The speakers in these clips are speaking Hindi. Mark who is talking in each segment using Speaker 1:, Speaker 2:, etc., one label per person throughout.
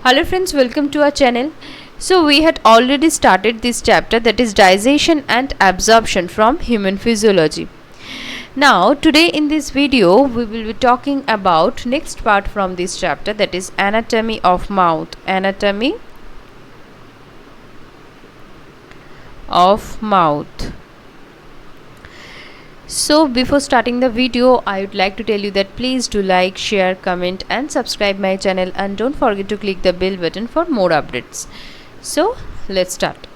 Speaker 1: Hello friends, welcome to our channel. So we had already started this chapter, that is digestion and absorption from human physiology. Now today in this video we will be talking about next part from this chapter, that is anatomy of mouth. Anatomy of mouth. So before starting the video, I would like to tell you that please do like, share, comment and subscribe my channel, and don't forget to click the bell button for more updates. So let's start.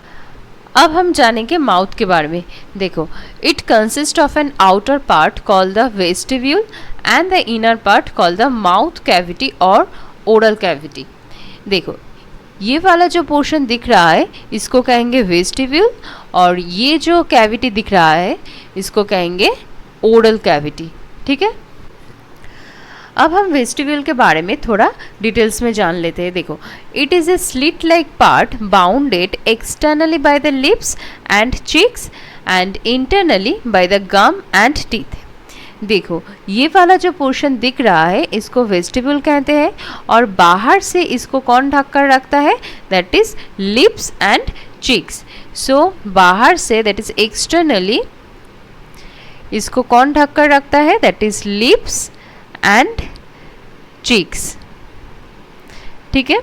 Speaker 1: अब हम जानेंगे माउथ के बारे में. देखो, it consist of an outer part called the vestibule and the inner part called the mouth cavity और ओरल कैविटी. देखो, ये वाला जो पोर्शन दिख रहा है इसको कहेंगे वेस्टिब्यूल, और ये जो कैविटी दिख रहा है इसको कहेंगे ओरल कैविटी. ठीक है, अब हम वेस्टिब्यूल के बारे में थोड़ा डिटेल्स में जान लेते हैं. देखो, it is a slit like part bounded externally by the lips and cheeks and internally by the gum and teeth. देखो, ये वाला जो पोर्शन दिख रहा है इसको वेस्टिब्यूल कहते हैं, और बाहर से इसको कौन ढक कर रखता है, that is lips and cheeks. So बाहर से, दैट इज एक्सटर्नली, इसको कौन ढक कर रखता है, that is lips and cheeks. ठीक है,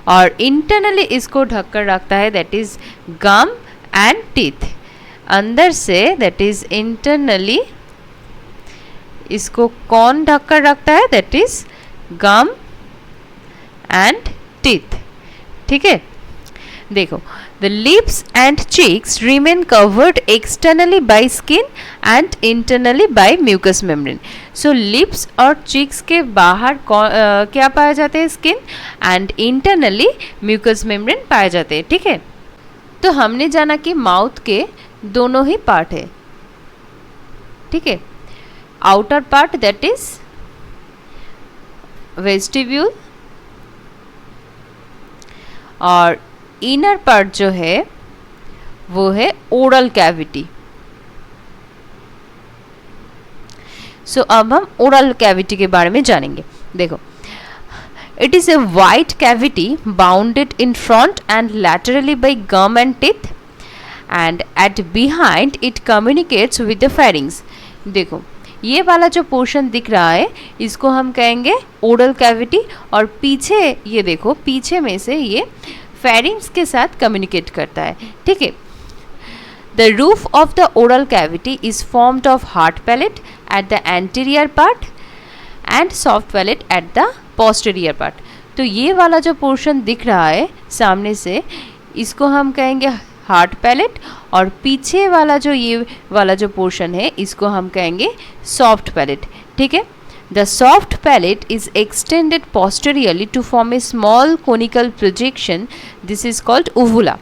Speaker 1: और इंटरनली इसको ढक कर रखता है, that is gum and teeth. अंदर से, दैट इज इंटरनली, इसको कौन ढक कर रखता है, that is gum and teeth. ठीक है, देखो, the lips and cheeks remain covered externally by skin and internally by mucus membrane. So lips और चीक्स के बाहर क्या पाए जाते हैं, skin, and internally mucus membrane पाए जाते हैं. ठीक है, तो हमने जाना कि माउथ के दोनों ही पार्ट है. ठीक है, outer part that is vestibule, और इनर पार्ट जो है वो है ओरल कैविटी. सो अब हम ओरल कैविटी के बारे में जानेंगे. देखो, it is a wide cavity bounded in front and laterally by gum and teeth, and at behind it communicates with the pharynx. देखो, ये वाला जो पोर्शन दिख रहा है इसको हम कहेंगे ओरल कैविटी, और पीछे ये देखो, पीछे में से ये फेरिंग्स के साथ कम्युनिकेट करता है. ठीक है, the roof of the oral cavity is formed of hard palate at the anterior part and soft palate at the posterior part. तो ये वाला जो पोर्शन दिख रहा है सामने से, इसको हम कहेंगे हार्ड पैलेट, और पीछे वाला जो ये वाला जो पोर्शन है इसको हम कहेंगे सॉफ्ट पैलेट. ठीक है, the soft palate is extended posteriorly to form a small conical projection. This is called uvula.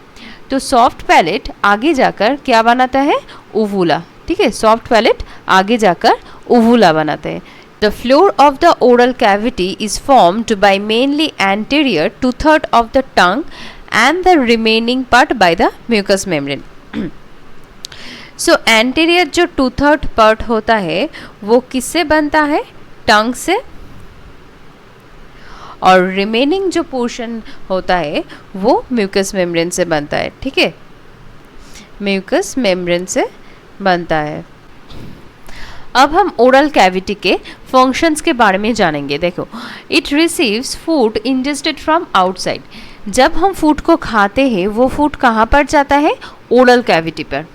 Speaker 1: तो सॉफ्ट पैलेट आगे जाकर क्या बनाता है, uvula. ठीक है, सॉफ्ट पैलेट आगे जाकर uvula बनाते हैं. The floor of the oral cavity is formed by mainly anterior 2/3 of the tongue and the remaining part by the mucous membrane. So anterior जो 2/3 पार्ट होता है वो किससे बनता है, टंग से, और रिमेनिंग जो पोर्शन होता है वो म्यूकस मेम्ब्रेन से बनता है. ठीक है, म्यूकस मेम्ब्रेन से बनता है. अब हम ओरल कैविटी के फंक्शंस के बारे में जानेंगे. देखो, it receives food ingested from outside. जब हम फूड को खाते हैं वो फूड कहाँ पर जाता है, ओरल कैविटी पर.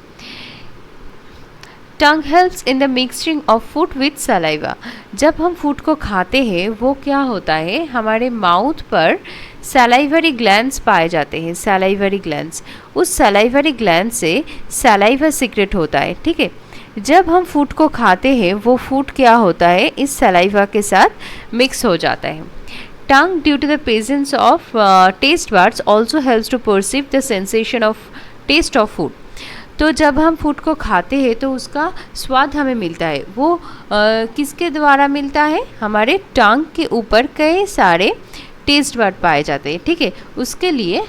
Speaker 1: Tongue helps in the mixing of food with saliva. जब हम फूड को खाते हैं वो क्या होता है, हमारे माउथ पर सलाइवरी ग्लैंड्स पाए जाते हैं. सलाइवरी ग्लैंड्स, उस सलाइवरी ग्लैंड से सलाइवा सीक्रेट होता है. ठीक है, जब हम फूड को खाते हैं वो फूड क्या होता है, इस सलाइवा के साथ मिक्स हो जाता है. Tongue, due to the presence of taste buds, also helps to perceive the sensation of taste of food. तो जब हम फूड को खाते हैं तो उसका स्वाद हमें मिलता है. वो किसके द्वारा मिलता है, हमारे टंग के ऊपर कई सारे टेस्ट बड पाए जाते हैं, ठीक है, उसके लिए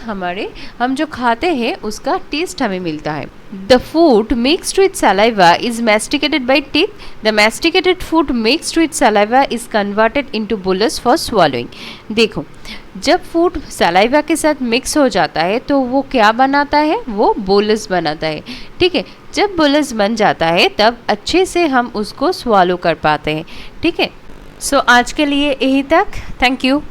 Speaker 1: हम जो खाते हैं उसका टेस्ट हमें मिलता है। The food mixed with saliva is masticated by teeth, the masticated food mixed with saliva is converted into bolus for swallowing. देखो, जब फूड सलाइवा के साथ मिक्स हो जाता है तो वो क्या बनाता है, वो बोलस बनाता है, ठीक है। जब बोलस बन जाता है तब अच्छे से हम उसको स्वॉलो कर पाते हैं, ठीक है। सो आज के लिए यही तक, थैंक यू।